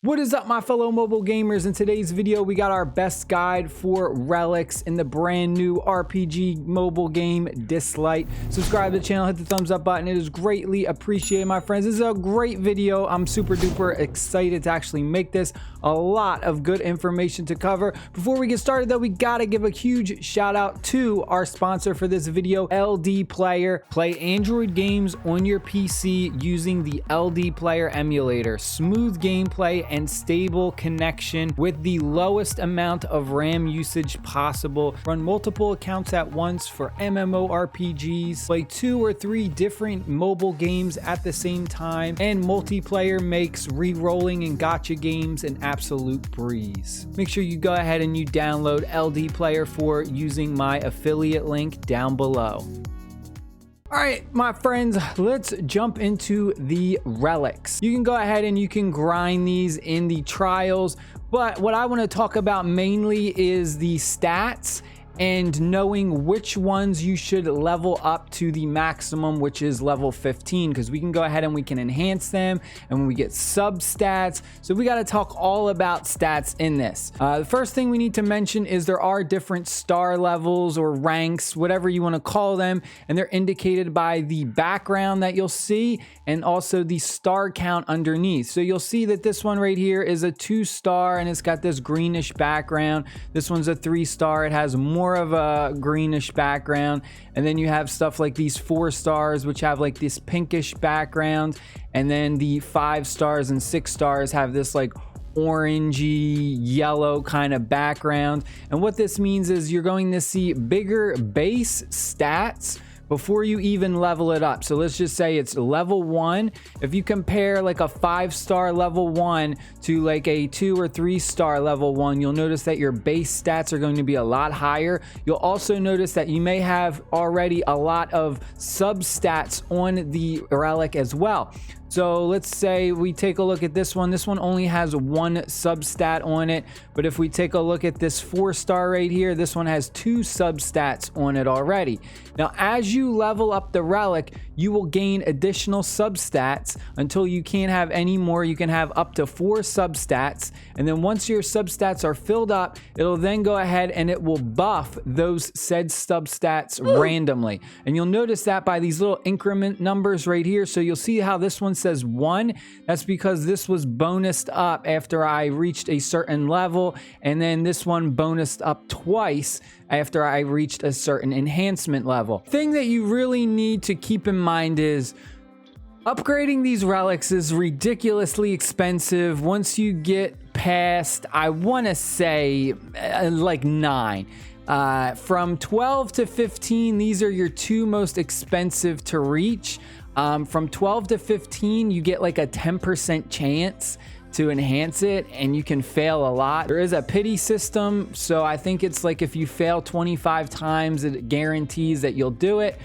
What is up, my fellow mobile gamers? In today's video, we got our best guide for relics in the brand new RPG mobile game Dislyte. Subscribe to the channel, hit the thumbs up button. It is greatly appreciated, my friends. This is a great video. I'm super duper excited to actually make this. A lot of good information to cover. Before we get started though, we gotta give a huge shout out to our sponsor for this video, LD Player. Play Android games on your PC using the LD Player emulator. Smooth gameplay and stable connection with the lowest amount of RAM usage possible. Run multiple accounts at once for MMORPGs. Play 2 or 3 different mobile games at the same time. And multiplayer makes re-rolling and gacha games an absolute breeze. Make sure you go ahead and you download LD Player for using my affiliate link down below. All right, my friends, let's jump into the relics. You can go ahead and you can grind these in the trials, but what I want to talk about mainly is the stats and knowing which ones you should level up to the maximum, which is level 15, because we can go ahead and we can enhance them and when we get sub stats. So we got to talk all about stats in this. The first thing we need to mention is there are different star levels or ranks, whatever you want to call them, and they're indicated by the background that you'll see and also the star count underneath. So you'll see that this one right here is a 2-star and it's got this greenish background. This one's a 3-star. It has more of a greenish background, and then you have stuff like these 4 stars which have like this pinkish background, and then the 5 stars and 6 stars have this like orangey yellow kind of background. And what this means is you're going to see bigger base stats before you even level it up. So let's just say it's level 1. If you compare like a 5-star level 1 to like a 2 or 3-star level 1, you'll notice that your base stats are going to be a lot higher. You'll also notice that you may have already a lot of substats on the relic as well. So let's say we take a look at this one. This one only has 1 substat on it. But if we take a look at this 4-star right here, this one has 2 substats on it already. Now, as you level up the relic, you will gain additional substats until you can't have any more. You can have up to 4 substats. And then once your substats are filled up, it'll then go ahead and it will buff those said substats randomly. And you'll notice that by these little increment numbers right here. So you'll see how this one says 1. That's because this was bonused up after I reached a certain level, and then this one bonused up twice after I reached a certain enhancement level. Thing that you really need to keep in mind is upgrading these relics is ridiculously expensive. Once you get past, I want to say like 9. From 12 to 15, these are your 2 most expensive to reach. From 12 to 15, you get like a 10% chance to enhance it, and you can fail a lot. There is a pity system, so I think it's like if you fail 25 times, it guarantees that you'll do it.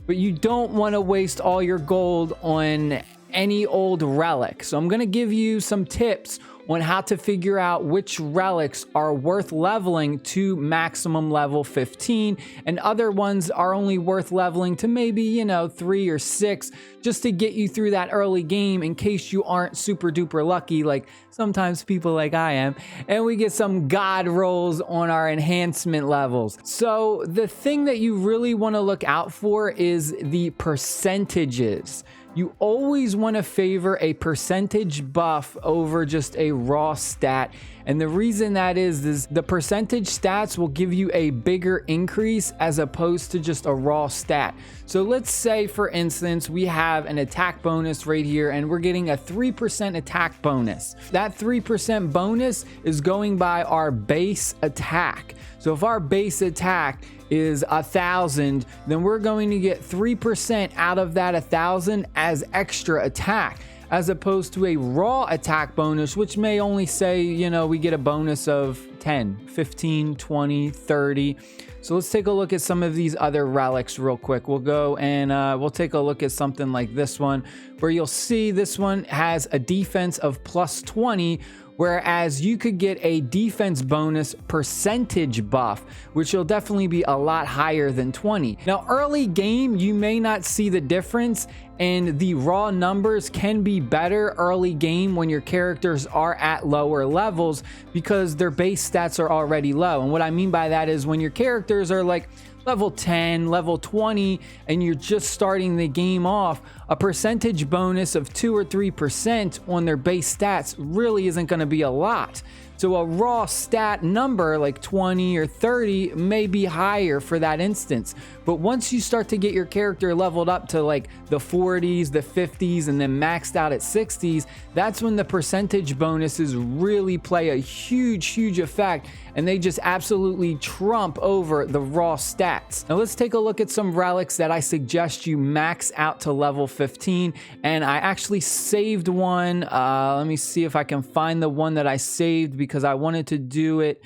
But you don't want to waste all your gold on any old relic. So I'm going to give you some tips on how to figure out which relics are worth leveling to maximum level 15, and other ones are only worth leveling to maybe, 3 or 6, just to get you through that early game in case you aren't super duper lucky like sometimes people like I am, and we get some god rolls on our enhancement levels. So the thing that you really want to look out for is the percentages. You always want to favor a percentage buff over just a raw stat. And the reason that is the percentage stats will give you a bigger increase as opposed to just a raw stat. So let's say, for instance, we have an attack bonus right here and we're getting a 3% attack bonus. That 3% bonus is going by our base attack. So if our base attack is 1,000, then we're going to get 3% out of that 1,000 as extra attack, as opposed to a raw attack bonus, which may only say, we get a bonus of 10, 15, 20, 30. So let's take a look at some of these other relics real quick. We'll go and we'll take a look at something like this one, where you'll see this one has a defense of plus 20, whereas you could get a defense bonus percentage buff, which will definitely be a lot higher than 20. Now, early game, you may not see the difference, and the raw numbers can be better early game when your characters are at lower levels because their base stats are already low. And what I mean by that is when your characters are like level 10, level 20, and you're just starting the game off, a percentage bonus of 2 or 3% on their base stats really isn't going to be a lot. So a raw stat number like 20 or 30 may be higher for that instance. But once you start to get your character leveled up to like the 40s, the 50s, and then maxed out at 60s, that's when the percentage bonuses really play a huge effect, and they just absolutely trump over the raw stats. Now let's take a look at some relics that I suggest you max out to level 15, and I actually saved one. Let me see if I can find the one that I saved because I wanted to do it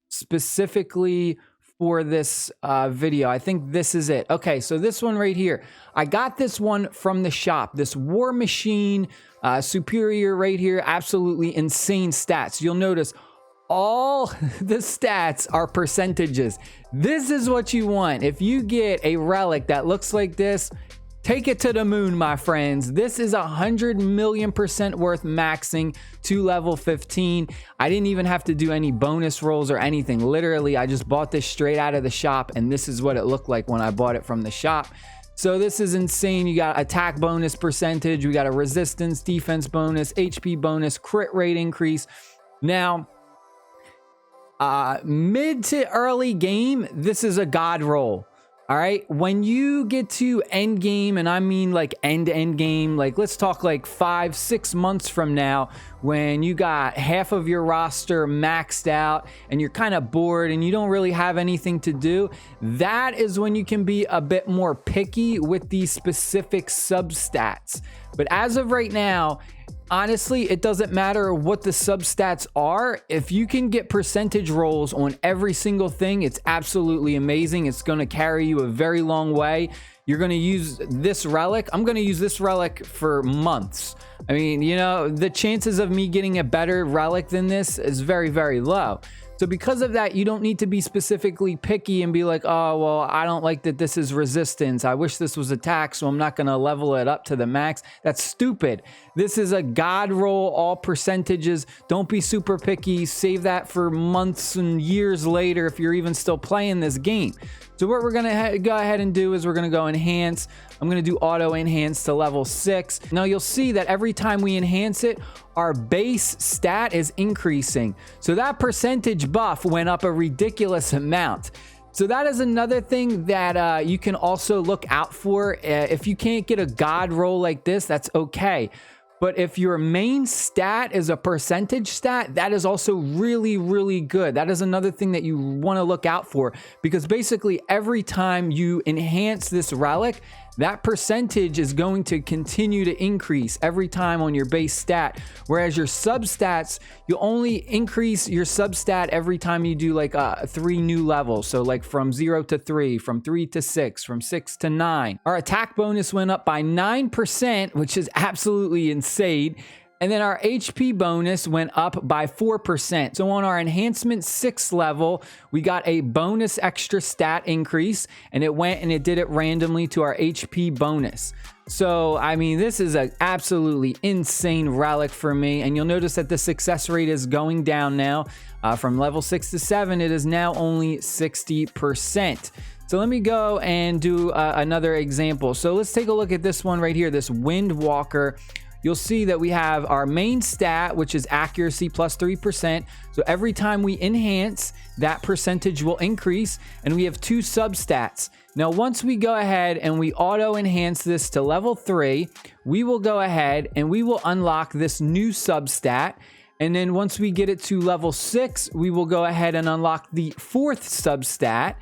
specifically for this video. I think this is it. Okay, so this one right here, I got this one from the shop, this War Machine Superior right here. Absolutely insane stats. You'll notice all the stats are percentages. This is what you want. If you get a relic that looks like this, take it to the moon, my friends. This is 100 million% worth maxing to level 15. I didn't even have to do any bonus rolls or anything. Literally, I just bought this straight out of the shop, and this is what it looked like when I bought it from the shop. So this is insane. You got attack bonus percentage, we got a resistance, defense bonus, HP bonus, crit rate increase. Now, mid to early game, this is a god roll. All right, when you get to end game, and I mean like end game, like let's talk like 5-6 months from now, when you got half of your roster maxed out and you're kind of bored and you don't really have anything to do, that is when you can be a bit more picky with these specific substats. But as of right now, honestly, it doesn't matter what the substats are. If you can get percentage rolls on every single thing, it's absolutely amazing. It's going to carry you a very long way. You're going to use this relic. I'm going to use this relic for months. I mean, you know, the chances of me getting a better relic than this is very low. So because of that, you don't need to be specifically picky and be like, oh, well, I don't like that this is resistance. I wish this was attack, so I'm not going to level it up to the max. That's stupid. This is a god roll, all percentages. Don't be super picky. Save that for months and years later if you're even still playing this game. So what we're going to go ahead and do is we're going to go enhance. I'm going to do auto enhance to level 6. Now you'll see that every time we enhance it, our base stat is increasing. So that percentage buff went up a ridiculous amount. So that is another thing that you can also look out for. If you can't get a god roll like this, that's okay. But if your main stat is a percentage stat, that is also really good. That is another thing that you want to look out for, because basically every time you enhance this relic, that percentage is going to continue to increase every time on your base stat. Whereas your substats, you only increase your substat every time you do like 3 new levels. So like from 0 to 3, from 3 to 6, from 6 to 9. Our attack bonus went up by 9%, which is absolutely insane. And then our HP bonus went up by 4%. So on our enhancement 6 level, we got a bonus extra stat increase, and it went and it did it randomly to our HP bonus. So, I mean, this is an absolutely insane relic for me. And you'll notice that the success rate is going down now. From level 6 to 7, it is now only 60%. So let me go and do another example. So let's take a look at this one right here, this Windwalker. You'll see that we have our main stat, which is accuracy plus 3%. So every time we enhance, that percentage will increase, and we have 2 substats. Now, once we go ahead and we auto enhance this to level 3, we will go ahead and we will unlock this new substat. And then once we get it to level 6, we will go ahead and unlock the 4th substat.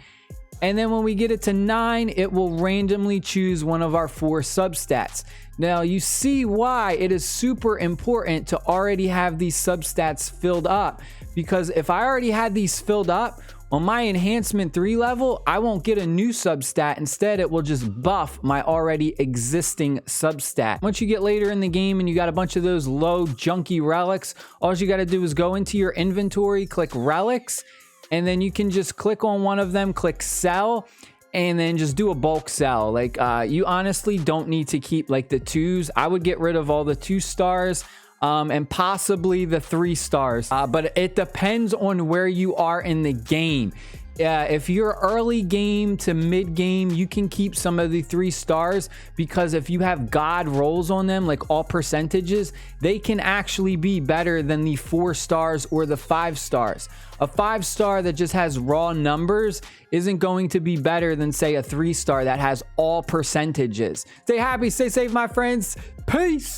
And then when we get it to 9, it will randomly choose one of our 4 substats. Now you see why it is super important to already have these substats filled up, because if I already had these filled up, On my enhancement 3 level, I won't get a new substat. Instead, it will just buff my already existing substat. Once you get later in the game and you got a bunch of those low junky relics, all you got to do is go into your inventory, click relics, and then you can just click on one of them, click sell, and then just do a bulk sell. Like you honestly don't need to keep like the 2s. I would get rid of all the 2 stars. And possibly the 3 stars, but it depends on where you are in the game. If you're early game to mid game, you can keep some of the 3 stars, because if you have god rolls on them, like all percentages, they can actually be better than the 4 stars or the 5 stars. A 5 star that just has raw numbers isn't going to be better than, say, a 3 star that has all percentages. Stay happy, stay safe, my friends. Peace.